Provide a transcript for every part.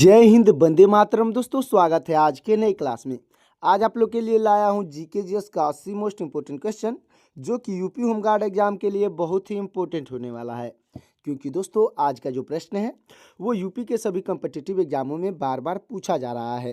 जय हिंद, वंदे मातरम। दोस्तों, स्वागत है आज के नई क्लास में। आज आप लोग के लिए लाया हूं जीके जीएस का 80 मोस्ट इंपोर्टेंट क्वेश्चन, जो कि यूपी होमगार्ड एग्जाम के लिए बहुत ही इंपॉर्टेंट होने वाला है। क्योंकि दोस्तों, आज का जो प्रश्न है वो यूपी के सभी कम्पिटिटिव एग्जामों में बार बार पूछा जा रहा है।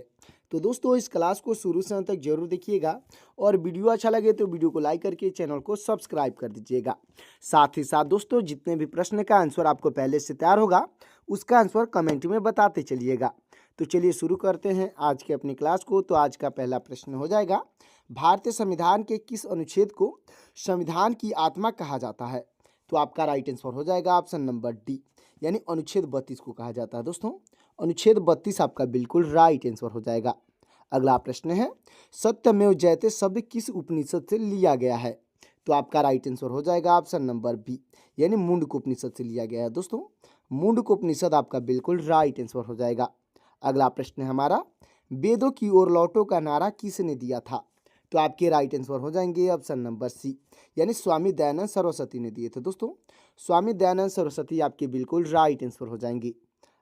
तो दोस्तों, इस क्लास को शुरू से अंत तक जरूर देखिएगा और वीडियो अच्छा लगे तो वीडियो को लाइक करके चैनल को सब्सक्राइब कर दीजिएगा। साथ ही साथ दोस्तों, जितने भी प्रश्न का आंसर आपको पहले से तैयार होगा उसका आंसर कमेंट में बताते चलिएगा। तो चलिए शुरू करते हैं आज के अपनी क्लास को। तो आज का पहला प्रश्न हो जाएगा, भारतीय संविधान के किस अनुच्छेद को संविधान की आत्मा कहा जाता है? तो आपका राइट आंसर हो जाएगा ऑप्शन नंबर डी, यानी अनुच्छेद 32 को कहा जाता है। दोस्तों, अनुच्छेद 32 आपका बिल्कुल राइट आंसर हो जाएगा। अगला प्रश्न है, सत्यमेव जयते शब्द किस उपनिषद से लिया गया है? तो आपका राइट आंसर हो जाएगा ऑप्शन नंबर बी, यानी मुंडक उपनिषद से लिया गया है। दोस्तों, मुंडक उपनिषद आपका बिल्कुल राइट आंसर हो जाएगा। अगला प्रश्न है हमारा, वेदों की ओर लौटो का नारा किसने दिया था? तो आपके राइट आंसर हो जाएंगे ऑप्शन नंबर सी, यानी स्वामी दयानंद सरस्वती ने दिए थे। दोस्तों, स्वामी दयानंद सरस्वती आपके बिल्कुल राइट आंसर हो जाएंगे।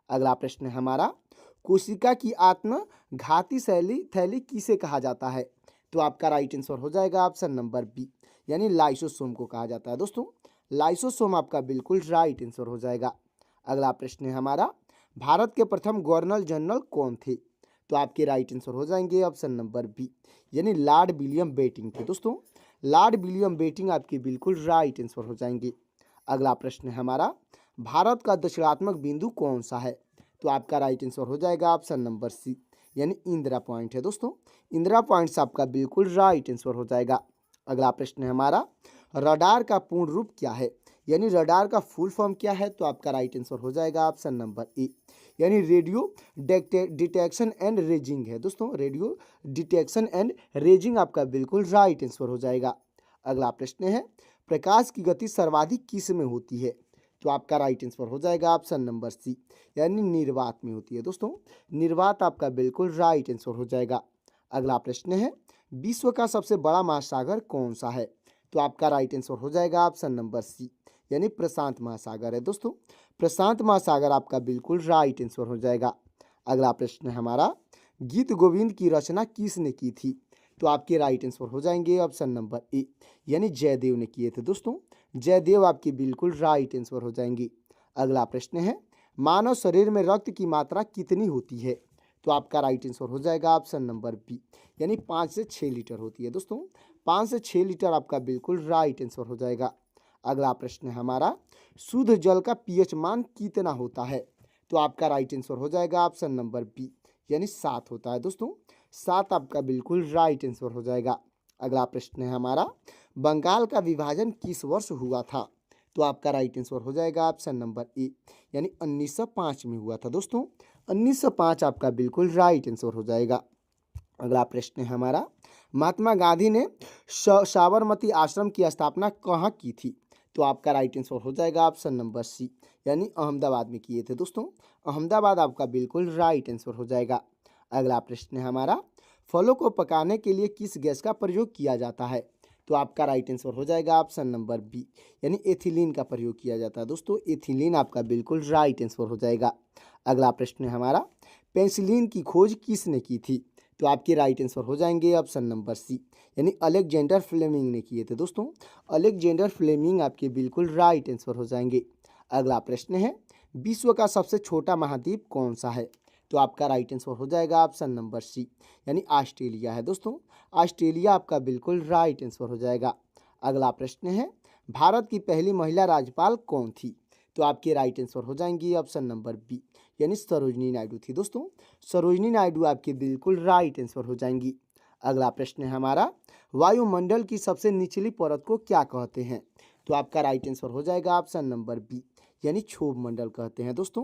अगला प्रश्न है हमारा, कोशिका की आत्मघाती थैली किसे कहा जाता है? तो आपका राइट आंसर हो जाएगा ऑप्शन नंबर बी, यानी लाइसोसोम को कहा जाता है। दोस्तों, लाइसोसोम आपका बिल्कुल राइट आंसर हो जाएगा। अगला प्रश्न है हमारा, भारत के प्रथम गवर्नर जनरल कौन थे? तो आपके राइट आंसर हो जाएंगे ऑप्शन नंबर बी, यानी लॉर्ड विलियम बेंटिंक थे। दोस्तों, लॉर्ड विलियम बेंटिंक आपके बिल्कुल राइट आंसर हो जाएंगे। अगला प्रश्न है हमारा, भारत का दक्षिणात्मक बिंदु कौन सा है? तो आपका राइट आंसर हो जाएगा ऑप्शन नंबर सी, यानी इंदिरा पॉइंट है। दोस्तों, इंदिरा पॉइंट आपका बिल्कुल राइट आंसर हो जाएगा। अगला प्रश्न है हमारा, रडार का पूर्ण रूप क्या है? यानी रडार का फुल फॉर्म क्या है? तो आपका राइट आंसर हो जाएगा ऑप्शन नंबर ए, यानी रेडियो डिटेक्शन एंड रेजिंग है। दोस्तों, रेडियो डिटेक्शन एंड रेजिंग आपका बिल्कुल राइट आंसर हो जाएगा। अगला प्रश्न है, प्रकाश की गति सर्वाधिक किस में होती है? तो आपका राइट आंसर हो जाएगा ऑप्शन नंबर सी, यानी निर्वात में होती है। दोस्तों, निर्वात आपका बिल्कुल राइट आंसर हो जाएगा। अगला प्रश्न है, विश्व का सबसे बड़ा महासागर कौन सा है? तो आपका राइट आंसर हो जाएगा ऑप्शन नंबर सी, यानी प्रशांत महासागर है। दोस्तों, प्रशांत महासागर आपका बिल्कुल राइट आंसर हो जाएगा। अगला प्रश्न है हमारा, गीत गोविंद की रचना किसने की थी? तो आपके राइट आंसर हो जाएंगे ऑप्शन नंबर ए, यानी जयदेव ने किए थे। दोस्तों, जयदेव आपकी बिल्कुल राइट आंसर हो जाएंगे। अगला प्रश्न है, मानव शरीर में रक्त की मात्रा कितनी होती है? तो आपका राइट आंसर हो जाएगा ऑप्शन नंबर बी, यानी 5 से 6 लीटर होती है। दोस्तों, 5 से 6 लीटर आपका बिल्कुल राइट आंसर हो जाएगा। अगला प्रश्न है हमारा, शुद्ध जल का पीएच मान कितना होता है? तो आपका राइट आंसर हो जाएगा ऑप्शन नंबर बी, यानी 7 होता है। दोस्तों, 7 आपका बिल्कुल राइट आंसर हो जाएगा। अगला प्रश्न है हमारा, बंगाल का विभाजन किस वर्ष हुआ था? तो आपका राइट आंसर हो जाएगा ऑप्शन नंबर ए, यानी 1905 में हुआ था। दोस्तों, 1905 आपका बिल्कुल राइट आंसर हो जाएगा। अगला प्रश्न है हमारा, महात्मा गांधी ने साबरमती आश्रम की स्थापना कहाँ की थी? तो आपका राइट आंसर हो जाएगा ऑप्शन नंबर सी, यानी अहमदाबाद में किए थे। दोस्तों, अहमदाबाद आपका बिल्कुल राइट आंसर हो जाएगा। अगला प्रश्न है हमारा, फलों को पकाने के लिए किस गैस का प्रयोग किया जाता है? तो आपका राइट आंसर हो जाएगा ऑप्शन नंबर बी, यानी एथिलीन का प्रयोग किया जाता है। दोस्तों, एथिलीन आपका बिल्कुल राइट आंसर हो जाएगा। अगला प्रश्न है हमारा, पेंसिलिन की खोज किसने की थी? तो आपके राइट आंसर हो जाएंगे ऑप्शन नंबर सी, यानी अलेक्जेंडर फ्लेमिंग ने किए थे। दोस्तों, अलेक्जेंडर फ्लेमिंग आपके बिल्कुल राइट आंसर हो जाएंगे। अगला प्रश्न है, विश्व का सबसे छोटा महाद्वीप कौन सा है? तो आपका राइट आंसर हो जाएगा ऑप्शन नंबर सी, यानी ऑस्ट्रेलिया है। दोस्तों, ऑस्ट्रेलिया आपका बिल्कुल राइट आंसर हो जाएगा। अगला प्रश्न है, भारत की पहली महिला राज्यपाल कौन थी? तो आपके राइट आंसर हो जाएंगी ऑप्शन नंबर बी, यानी सरोजनी नायडू थी। दोस्तों, सरोजनी नायडू आपके बिल्कुल राइट आंसर हो जाएंगी। अगला प्रश्न है हमारा, वायुमंडल की सबसे निचली परत को क्या कहते हैं? तो आपका राइट आंसर हो जाएगा ऑप्शन नंबर बी, यानी क्षोभ मंडल कहते हैं। दोस्तों,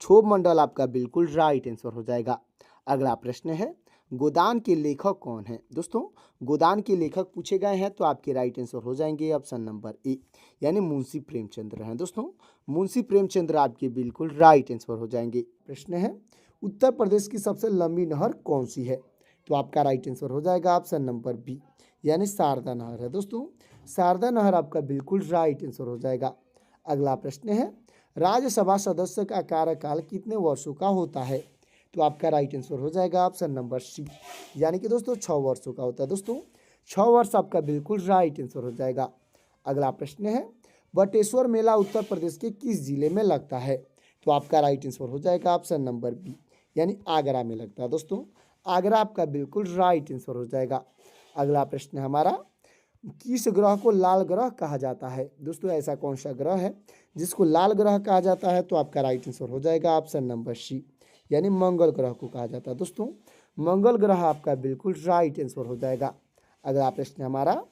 क्षोभ मंडल आपका बिल्कुल राइट आंसर हो जाएगा। अगला प्रश्न है, गोदान के लेखक कौन है? दोस्तों, गोदान के लेखक पूछे गए हैं तो आपके राइट आंसर हो जाएंगे ऑप्शन नंबर ए, यानी मुंशी प्रेमचंद्र हैं। दोस्तों, मुंशी प्रेमचंद्र आपके बिल्कुल राइट आंसर हो जाएंगे। प्रश्न है, उत्तर प्रदेश की सबसे लंबी नहर कौन सी है? तो आपका राइट आंसर हो जाएगा ऑप्शन नंबर बी, यानी शारदा नहर है। दोस्तों, शारदा नहर आपका बिल्कुल राइट आंसर हो जाएगा। अगला प्रश्न है, राज्यसभा सदस्य का कार्यकाल कितने वर्षों का होता है? तो आपका राइट आंसर हो जाएगा ऑप्शन नंबर सी, यानी कि दोस्तों 6 वर्षों का होता है। दोस्तों 6 वर्ष आपका बिल्कुल राइट आंसर हो जाएगा। अगला प्रश्न है, बटेश्वर मेला उत्तर प्रदेश के किस जिले में लगता है? तो आपका राइट आंसर हो जाएगा ऑप्शन नंबर बी, यानी आगरा में लगता है। दोस्तों आगरा आपका बिल्कुल राइट आंसर हो जाएगा। अगला प्रश्न हमारा, किस ग्रह को लाल ग्रह कहा जाता है? दोस्तों ऐसा कौन सा ग्रह है जिसको लाल ग्रह कहा जाता है? तो आपका राइट आंसर हो जाएगा ऑप्शन नंबर सी, यानी मंगल ग्रह को कहा जाता है। दोस्तों मंगल ग्रह आपका बिल्कुल राइट आंसर हो जाएगा। अगला प्रश्न हमारा,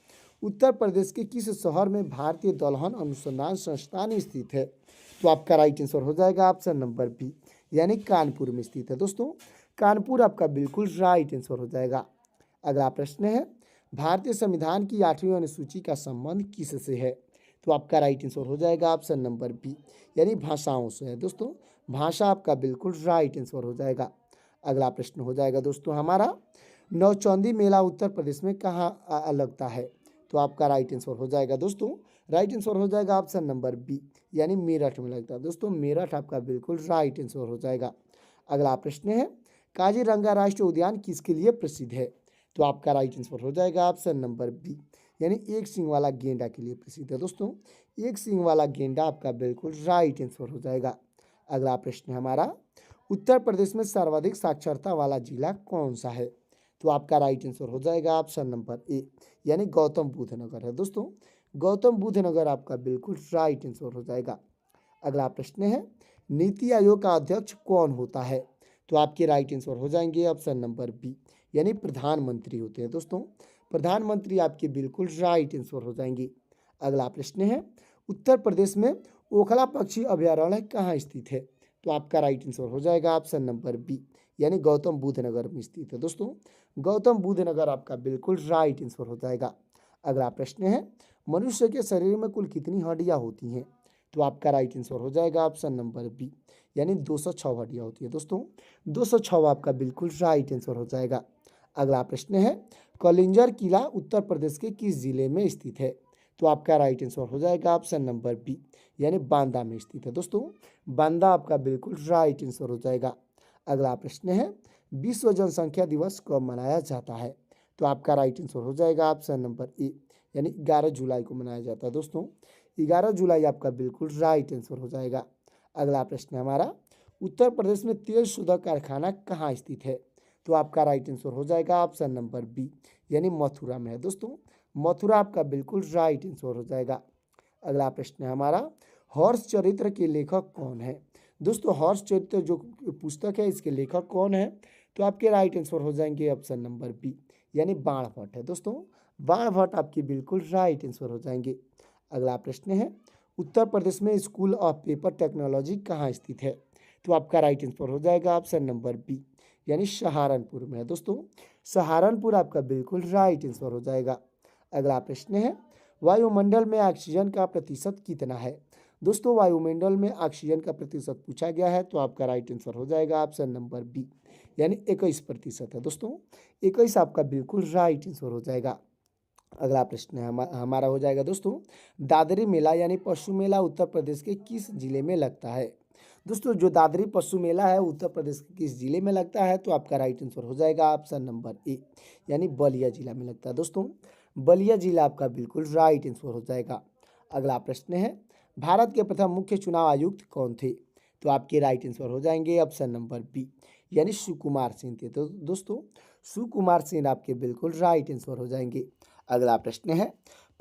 उत्तर प्रदेश के किस शहर में भारतीय दलहन अनुसंधान संस्थान स्थित है? तो आपका राइट आंसर हो जाएगा ऑप्शन नंबर बी, यानी कानपुर में स्थित है। दोस्तों कानपुर आपका बिल्कुल राइट आंसर हो जाएगा। अगला प्रश्न है, भारतीय संविधान की 8वीं अनुसूची का संबंध किससे है? तो आपका राइट आंसर हो जाएगा ऑप्शन नंबर बी, यानी भाषाओं से है। दोस्तों भाषा आपका बिल्कुल राइट आंसर हो जाएगा। अगला प्रश्न हो जाएगा दोस्तों हमारा, नौचंदी मेला उत्तर प्रदेश में कहाँ लगता है? तो आपका राइट आंसर हो जाएगा दोस्तों, राइट आंसर हो जाएगा ऑप्शन नंबर बी, यानी मेरठ में लगता है। दोस्तों मेरठ आपका बिल्कुल राइट आंसर हो जाएगा। अगला प्रश्न है, काजीरंगा राष्ट्रीय उद्यान किसके लिए प्रसिद्ध है? तो आपका राइट आंसर हो जाएगा ऑप्शन नंबर बी, यानी एक सींग वाला गेंडा के लिए प्रसिद्ध है। दोस्तों एक सींग वाला गेंडा आपका बिल्कुल राइट आंसर हो जाएगा। अगला प्रश्न हमारा, उत्तर प्रदेश में सर्वाधिक साक्षरता वाला जिला कौन सा है? तो आपका राइट आंसर हो जाएगा ऑप्शन नंबर ए, यानी गौतम बुद्ध नगर है। दोस्तों गौतम बुद्ध नगर आपका बिल्कुल राइट आंसर हो जाएगा। अगला प्रश्न है, नीति आयोग का अध्यक्ष कौन होता है? तो आपके राइट आंसर हो जाएंगे ऑप्शन नंबर बी, यानी प्रधानमंत्री होते हैं। दोस्तों प्रधानमंत्री आपके बिल्कुल राइट आंसर हो जाएंगे। अगला प्रश्न है, उत्तर प्रदेश में ओखला पक्षी अभयारण्य कहाँ स्थित है? तो आपका राइट आंसर हो जाएगा ऑप्शन नंबर बी, यानी गौतम बुद्ध नगर में स्थित है। दोस्तों गौतम बुद्ध नगर आपका बिल्कुल राइट आंसर हो जाएगा। अगला प्रश्न है, मनुष्य के शरीर में कुल कितनी हड्डियां होती हैं? तो आपका राइट आंसर हो जाएगा ऑप्शन नंबर बी, यानी 206 हड्डियां होती है। दोस्तों 206 आपका बिल्कुल राइट आंसर हो जाएगा। अगला प्रश्न है, कलिंजर किला उत्तर प्रदेश के किस जिले में स्थित है? तो आपका राइट आंसर हो जाएगा ऑप्शन नंबर बी, यानी बांदा में स्थित है। दोस्तों बांदा आपका बिल्कुल राइट आंसर हो जाएगा। अगला प्रश्न है, विश्व जनसंख्या दिवस कब मनाया जाता है? तो आपका राइट आंसर हो जाएगा ऑप्शन नंबर ए, यानी 11 जुलाई को मनाया जाता है। दोस्तों 11 जुलाई आपका बिल्कुल राइट आंसर हो जाएगा। अगला प्रश्न हमारा, उत्तर प्रदेश में तेल शुद्ध कारखाना कहाँ स्थित है? तो आपका राइट आंसर हो जाएगा ऑप्शन नंबर बी, यानी मथुरा में है। दोस्तों मथुरा आपका बिल्कुल राइट आंसर हो जाएगा। अगला प्रश्न है हमारा, हर्ष चरित्र के लेखक कौन है? दोस्तों हर्ष चरित्र जो पुस्तक है इसके लेखक कौन है? तो आपके राइट आंसर हो जाएंगे ऑप्शन नंबर बी, यानी बाण भट्ट है। दोस्तों बाण भट्ट आपकी बिल्कुल राइट आंसर हो जाएंगे। अगला प्रश्न है, उत्तर प्रदेश में स्कूल ऑफ पेपर टेक्नोलॉजी कहाँ स्थित है? तो आपका राइट आंसर हो जाएगा ऑप्शन नंबर बी, यानी सहारनपुर में है। दोस्तों सहारनपुर आपका बिल्कुल राइट आंसर हो जाएगा। अगला प्रश्न है, वायुमंडल में ऑक्सीजन का प्रतिशत कितना है? दोस्तों वायुमंडल में ऑक्सीजन का प्रतिशत पूछा गया है, तो आपका राइट आंसर हो जाएगा ऑप्शन नंबर बी, यानी 21% है। दोस्तों 21 आपका बिल्कुल राइट आंसर हो जाएगा। अगला प्रश्न है हमारा हो जाएगा दोस्तों, दादरी मेला यानी पशु मेला उत्तर प्रदेश के किस जिले में लगता है? दोस्तों जो दादरी पशु मेला है उत्तर प्रदेश के किस जिले में लगता है? तो आपका राइट आंसर हो जाएगा ऑप्शन नंबर ए, यानी बलिया जिला में लगता है। दोस्तों बलिया जिला आपका बिल्कुल राइट आंसर हो जाएगा। अगला प्रश्न है, भारत के प्रथम मुख्य चुनाव आयुक्त कौन थे? तो आपके राइट आंसर हो जाएंगे ऑप्शन नंबर बी, यानी सुकुमार सिंह थे। तो दोस्तों सुकुमार सिंह आपके बिल्कुल राइट आंसर हो जाएंगे। अगला प्रश्न है,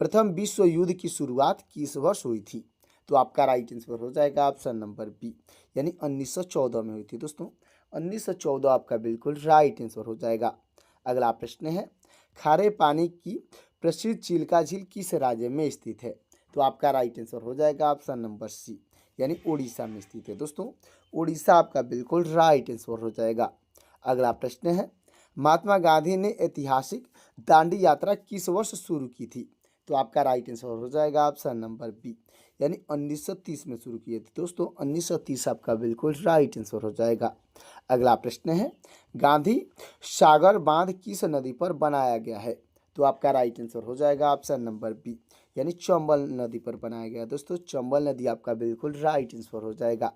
प्रथम विश्व युद्ध की शुरुआत किस वर्ष हुई थी? तो आपका राइट आंसर हो जाएगा ऑप्शन नंबर बी, यानी 1914 में हुई थी। दोस्तों 1914 आपका बिल्कुल राइट आंसर हो जाएगा। अगला प्रश्न है, खारे पानी की प्रसिद्ध चिल्का झील किस राज्य में स्थित है? तो आपका राइट आंसर हो जाएगा ऑप्शन नंबर सी, यानी उड़ीसा में स्थित है। दोस्तों उड़ीसा आपका बिल्कुल राइट आंसर हो जाएगा। अगला प्रश्न है, महात्मा गांधी ने ऐतिहासिक दांडी यात्रा किस वर्ष शुरू की थी? तो आपका राइट आंसर हो जाएगा ऑप्शन नंबर बी, यानी 1930 में शुरू किए थे। दोस्तों 1930 आपका बिल्कुल राइट आंसर हो जाएगा। अगला प्रश्न है, गांधी सागर बांध किस नदी पर बनाया गया है? तो आपका राइट आंसर हो जाएगा ऑप्शन नंबर बी, यानी चंबल नदी पर बनाया गया। दोस्तों चंबल नदी आपका बिल्कुल राइट आंसर हो जाएगा।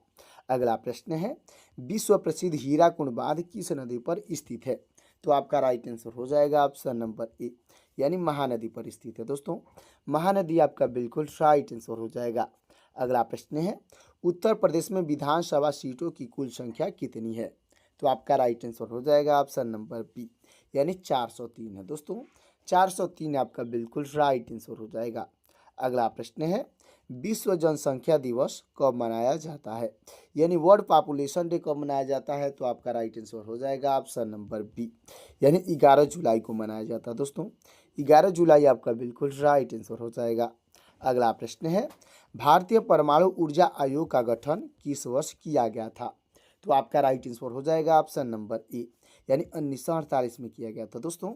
अगला प्रश्न है, विश्व प्रसिद्ध हीराकुंड बांध किस नदी पर स्थित है? तो आपका राइट आंसर हो जाएगा ऑप्शन नंबर ए, यानी महानदी पर स्थित है। दोस्तों महानदी आपका बिल्कुल राइट आंसर हो जाएगा। अगला प्रश्न है, उत्तर प्रदेश में विधानसभा सीटों की कुल संख्या कितनी है? तो आपका राइट आंसर हो जाएगा ऑप्शन नंबर बी, यानी 403 है। दोस्तों 403 आपका बिल्कुल राइट आंसर हो जाएगा। अगला प्रश्न है, विश्व जनसंख्या दिवस कब मनाया जाता है? यानी वर्ल्ड पॉपुलेशन डे कब मनाया जाता है? तो आपका राइट आंसर हो जाएगा ऑप्शन नंबर बी, यानी 11 जुलाई को मनाया जाता है। दोस्तों 11 जुलाई आपका बिल्कुल राइट आंसर हो जाएगा। अगला प्रश्न है, भारतीय परमाणु ऊर्जा आयोग का गठन किस वर्ष किया गया था? तो आपका राइट आंसर हो जाएगा ऑप्शन नंबर ए, यानी 1948 में किया गया था। दोस्तों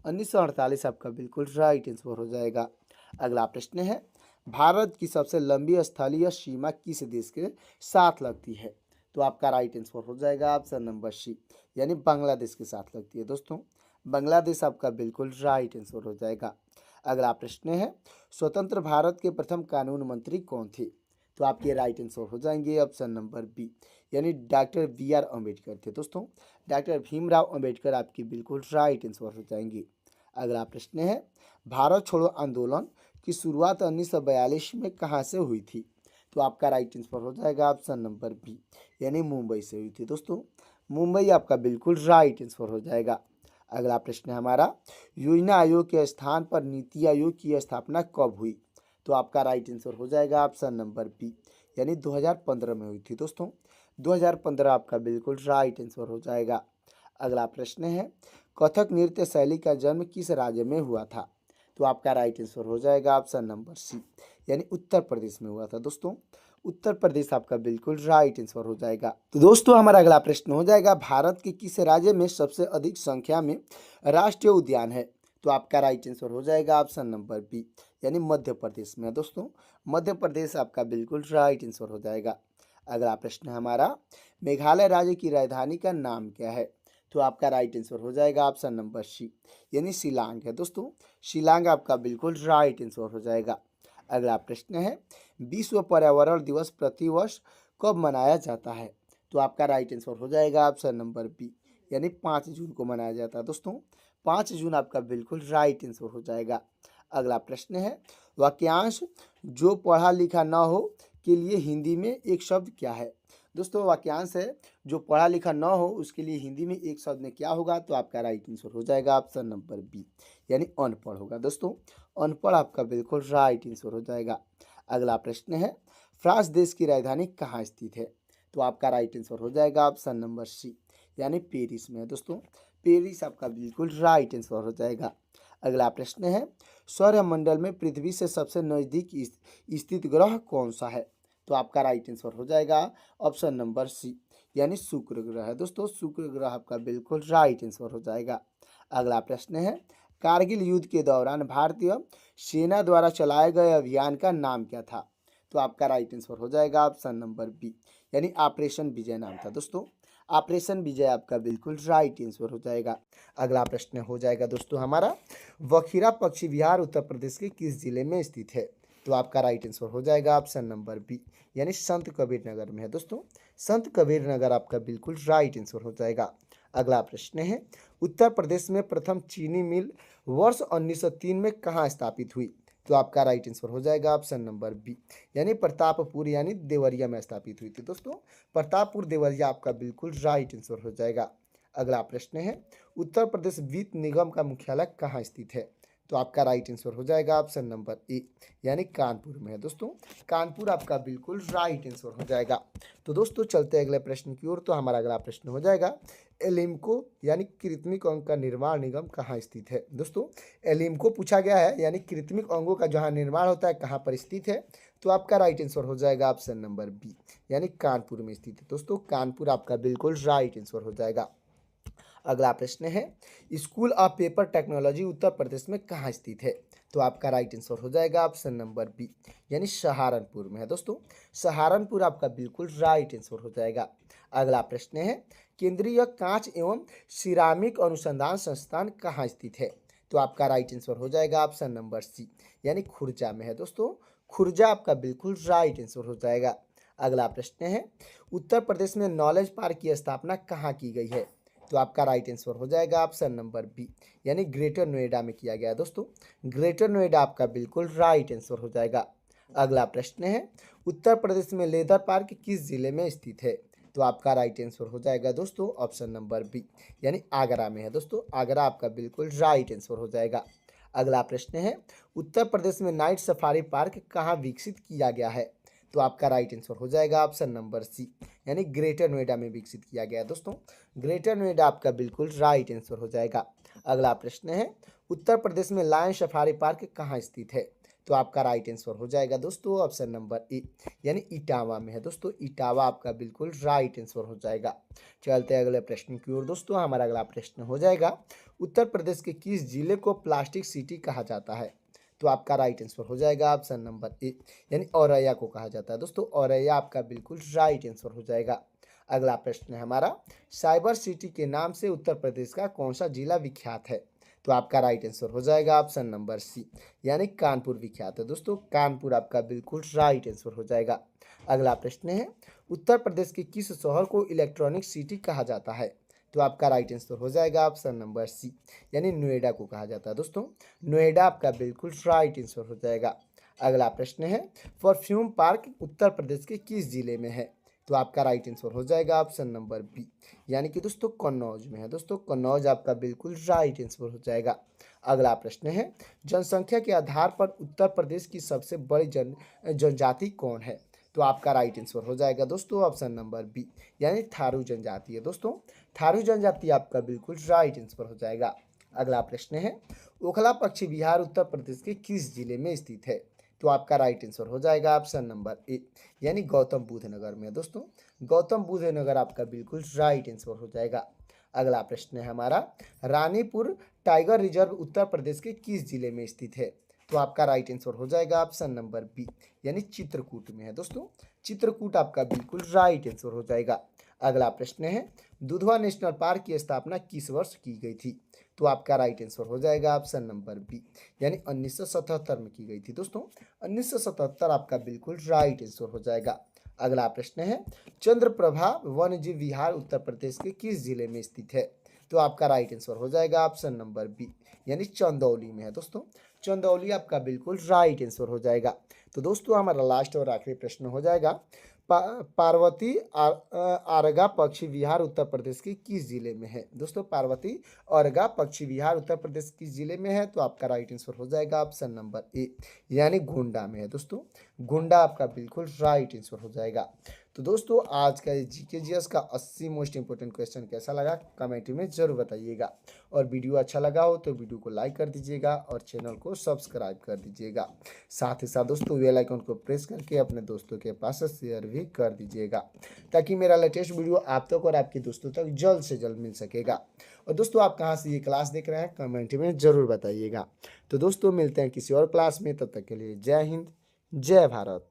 1948 आपका बिल्कुल राइट आंसर हो जाएगा। अगला प्रश्न है, भारत की सबसे लंबी स्थलीय सीमा किस देश के साथ लगती है? तो आपका राइट आंसर हो जाएगा ऑप्शन नंबर सी, यानी बांग्लादेश के साथ लगती है। दोस्तों बांग्लादेश आपका बिल्कुल राइट आंसर हो जाएगा। अगला प्रश्न है, स्वतंत्र भारत के प्रथम कानून मंत्री कौन थे? तो आपके राइट आंसर हो जाएंगे ऑप्शन नंबर बी, यानी डॉक्टर बी आर अम्बेडकर थे। दोस्तों डॉक्टर भीमराव अम्बेडकर आपकी बिल्कुल राइट आंसर हो जाएंगे। अगला प्रश्न है, भारत छोड़ो आंदोलन की शुरुआत 1942 में कहाँ से हुई थी? तो आपका राइट आंसर हो जाएगा ऑप्शन नंबर बी, यानी मुंबई से हुई थी। दोस्तों मुंबई आपका बिल्कुल राइट आंसर हो जाएगा। अगला प्रश्न है हमारा, योजना आयोग के स्थान पर नीति आयोग की स्थापना कब हुई? तो आपका राइट आंसर हो जाएगा ऑप्शन नंबर बी, यानी 2015 में हुई थी। दोस्तों 2015 आपका बिल्कुल राइट आंसर हो जाएगा। अगला प्रश्न है, कथक नृत्य शैली का जन्म किस राज्य में हुआ था? तो आपका राइट आंसर हो जाएगा ऑप्शन नंबर सी, यानी उत्तर प्रदेश में हुआ था। दोस्तों उत्तर प्रदेश आपका बिल्कुल राइट आंसर हो जाएगा। तो दोस्तों हमारा अगला प्रश्न हो जाएगा, भारत के किस राज्य में सबसे अधिक संख्या में राष्ट्रीय उद्यान है? तो आपका राइट आंसर हो जाएगा ऑप्शन नंबर बी, यानी मध्य प्रदेश में। दोस्तों मध्य प्रदेश आपका बिल्कुल राइट आंसर हो जाएगा। अगला प्रश्न है हमारा, मेघालय राज्य की राजधानी का नाम क्या है? तो आपका राइट आंसर हो जाएगा ऑप्शन नंबर सी, यानी शिलांग है। दोस्तों शिलांग आपका बिल्कुल राइट आंसर हो जाएगा। अगला प्रश्न है, विश्व पर्यावरण दिवस प्रतिवर्ष कब मनाया जाता है? तो आपका राइट आंसर हो जाएगा ऑप्शन नंबर बी, यानी 5 जून को मनाया जाता है। दोस्तों 5 जून आपका बिल्कुल राइट आंसर हो जाएगा। अगला प्रश्न है, वाक्यांश जो पढ़ा लिखा ना हो के लिए हिंदी में एक शब्द क्या है? दोस्तों वाक्यांश है जो पढ़ा लिखा ना हो उसके लिए हिंदी में एक शब्द में क्या होगा? तो आपका राइट आंसर हो जाएगा ऑप्शन नंबर बी, यानी अनपढ़ होगा। दोस्तों अनपढ़ आपका बिल्कुल राइट आंसर हो जाएगा। अगला प्रश्न है, फ्रांस देश की राजधानी कहाँ स्थित है? तो आपका राइट आंसर हो जाएगा ऑप्शन नंबर सी, यानी पेरिस में है। दोस्तों पेरिस आपका बिल्कुल राइट आंसर हो जाएगा। अगला प्रश्न है, सौरमंडल में पृथ्वी से सबसे नजदीक स्थित ग्रह कौन सा है? तो आपका राइट आंसर हो जाएगा ऑप्शन नंबर सी, यानी शुक्र ग्रह है। दोस्तों शुक्र ग्रह आपका बिल्कुल राइट आंसर हो जाएगा। अगला प्रश्न है, कारगिल युद्ध के दौरान भारतीय सेना द्वारा चलाए गए अभियान का नाम क्या था? तो आपका राइट आंसर हो जाएगा ऑप्शन नंबर बी, यानी ऑपरेशन विजय नाम था। दोस्तों ऑपरेशन विजय आपका बिल्कुल राइट आंसर हो जाएगा। अगला प्रश्न हो जाएगा दोस्तों हमारा, वखीरा पक्षी विहार उत्तर प्रदेश के किस जिले में स्थित है? तो आपका राइट आंसर हो जाएगा ऑप्शन नंबर बी, यानी संत कबीर नगर में है। दोस्तों संत कबीर नगर आपका बिल्कुल राइट आंसर हो जाएगा। अगला प्रश्न है, उत्तर प्रदेश में प्रथम चीनी मिल वर्ष 1903 में कहाँ स्थापित हुई? तो आपका राइट आंसर हो जाएगा ऑप्शन नंबर बी, यानी प्रतापपुर यानी देवरिया में स्थापित हुई थी। दोस्तों प्रतापपुर देवरिया आपका बिल्कुल राइट आंसर हो जाएगा। अगला प्रश्न है, उत्तर प्रदेश वित्त निगम का मुख्यालय कहाँ स्थित है? तो आपका राइट आंसर हो जाएगा ऑप्शन नंबर ए, यानी कानपुर में है। दोस्तों कानपुर आपका बिल्कुल राइट आंसर हो जाएगा। तो दोस्तों चलते हैं अगले प्रश्न की ओर। तो हमारा अगला प्रश्न हो जाएगा, एलिम्को यानी कृत्रिम अंग का निर्माण निगम कहाँ स्थित है? दोस्तों एलिम्को पूछा गया है, यानी कृत्रिम अंगों का जहाँ निर्माण होता है कहाँ पर स्थित है? तो आपका राइट आंसर हो जाएगा ऑप्शन नंबर बी, यानी कानपुर में स्थित है। दोस्तों कानपुर आपका बिल्कुल राइट आंसर हो जाएगा। अगला प्रश्न है, school of paper technology Uttar Pradesh में कहाँ स्थित है? तो आपका राइट आंसर हो जाएगा ऑप्शन नंबर बी, यानी सहारनपुर में है। दोस्तों सहारनपुर आपका बिल्कुल राइट आंसर हो जाएगा। अगला प्रश्न है, केंद्रीय कांच एवं सिरामिक अनुसंधान संस्थान कहाँ स्थित है? तो आपका राइट आंसर हो जाएगा ऑप्शन नंबर सी, यानी खुर्जा में है। दोस्तों खुर्जा आपका बिल्कुल राइट आंसर हो जाएगा। अगला प्रश्न है, उत्तर प्रदेश में नॉलेज पार्क की स्थापना कहाँ की गई है? तो आपका राइट आंसर हो जाएगा ऑप्शन नंबर बी, यानी ग्रेटर नोएडा में किया गया है दोस्तों। ग्रेटर नोएडा आपका बिल्कुल राइट आंसर हो जाएगा। अगला प्रश्न है, उत्तर प्रदेश में लेदर पार्क किस जिले में स्थित है? तो आपका राइट आंसर हो जाएगा दोस्तों ऑप्शन नंबर बी, यानी आगरा में है दोस्तों। आगरा आपका बिल्कुल राइट आंसर हो जाएगा। अगला प्रश्न है, उत्तर प्रदेश में नाइट सफारी पार्क कहाँ विकसित किया गया है? तो आपका राइट आंसर हो जाएगा ऑप्शन नंबर सी, यानी ग्रेटर नोएडा में विकसित किया गया है दोस्तों। ग्रेटर नोएडा आपका बिल्कुल राइट आंसर हो जाएगा। अगला प्रश्न है, उत्तर प्रदेश में लायन सफारी पार्क कहाँ स्थित है? तो आपका राइट आंसर हो जाएगा दोस्तों ऑप्शन नंबर ए, यानी इटावा में है दोस्तों। इटावा आपका बिल्कुल राइट आंसर हो जाएगा। चलते हैं अगले प्रश्न की ओर दोस्तों। हमारा अगला प्रश्न हो जाएगा, उत्तर प्रदेश के किस जिले को प्लास्टिक सिटी कहा जाता है? तो आपका राइट आंसर हो जाएगा ऑप्शन नंबर ए, यानी औरैया को कहा जाता है दोस्तों। औरैया आपका बिल्कुल राइट आंसर हो जाएगा। अगला प्रश्न है हमारा, साइबर सिटी के नाम से उत्तर प्रदेश का कौन सा जिला विख्यात है? तो आपका राइट आंसर हो जाएगा ऑप्शन नंबर सी, यानी कानपुर विख्यात है दोस्तों। कानपुर आपका बिल्कुल राइट आंसर हो जाएगा। अगला प्रश्न है, उत्तर प्रदेश के किस शहर को इलेक्ट्रॉनिक सिटी कहा जाता है? तो आपका राइट आंसर हो जाएगा ऑप्शन नंबर सी, यानी नोएडा को कहा जाता है दोस्तों। नोएडा आपका बिल्कुल राइट आंसर हो जाएगा। अगला प्रश्न है, परफ्यूम पार्क उत्तर प्रदेश के किस जिले में है? तो आपका राइट आंसर हो जाएगा ऑप्शन नंबर बी, यानी कि दोस्तों कन्नौज में है दोस्तों। कन्नौज आपका बिल्कुल राइट आंसर हो जाएगा। अगला प्रश्न है, जनसंख्या के आधार पर उत्तर प्रदेश की सबसे बड़ी जनजाति कौन है? तो आपका राइट आंसर हो जाएगा दोस्तों ऑप्शन नंबर बी, यानी थारू जनजाति है दोस्तों। थारू जनजाति आपका बिल्कुल राइट आंसर हो जाएगा। अगला प्रश्न है, ओखला पक्षी विहार उत्तर प्रदेश के किस जिले में स्थित है? तो आपका राइट आंसर हो जाएगा ऑप्शन नंबर ए, यानी गौतम बुद्ध नगर में दोस्तों। गौतम बुद्ध नगर आपका बिल्कुल राइट आंसर हो जाएगा। अगला प्रश्न है हमारा, रानीपुर टाइगर रिजर्व उत्तर प्रदेश के किस जिले में स्थित है? तो आपका राइट आंसर हो जाएगा ऑप्शन नंबर बी, यानी चित्रकूट में है दोस्तों। चित्रकूट आपका बिल्कुल राइट आंसर हो जाएगा। अगला प्रश्न है, दुधवा नेशनल पार्क की स्थापना किस वर्ष की गई थी? तो आपका राइट आंसर हो जाएगा ऑप्शन नंबर बी, यानी 1977 में की गई थी दोस्तों। 1977 आपका बिल्कुल राइट आंसर हो जाएगा। अगला प्रश्न है, चंद्रप्रभा वन्यजीव विहार उत्तर प्रदेश के किस जिले में स्थित है? तो आपका राइट आंसर हो जाएगा ऑप्शन नंबर बी, यानी चंदौली में है दोस्तों। चंदौली आपका बिल्कुल राइट आंसर हो जाएगा। तो दोस्तों हमारा लास्ट और आखिरी प्रश्न हो जाएगा, पार्वती आरगा पक्षी विहार उत्तर प्रदेश के किस जिले में है? दोस्तों पार्वती आरगा पक्षी विहार उत्तर प्रदेश किस जिले में है? तो आपका राइट आंसर हो जाएगा ऑप्शन नंबर ए, यानी गोंडा में है दोस्तों। गोंडा आपका बिल्कुल राइट आंसर हो जाएगा। तो दोस्तों आज का जीके जीएस का 80 मोस्ट इंपोर्टेंट क्वेश्चन कैसा लगा कमेंट में जरूर बताइएगा। और वीडियो अच्छा लगा हो तो वीडियो को लाइक कर दीजिएगा और चैनल को सब्सक्राइब कर दीजिएगा। साथ ही साथ दोस्तों बेल आइकन को प्रेस करके अपने दोस्तों के पास शेयर भी कर दीजिएगा, ताकि मेरा लेटेस्ट वीडियो आप तक और आपके दोस्तों तक जल्द से जल्द मिल सकेगा। और दोस्तों आप कहाँ से ये क्लास देख रहे हैं कमेंट में ज़रूर बताइएगा। तो दोस्तों मिलते हैं किसी और क्लास में, तब तक के लिए जय हिंद जय भारत।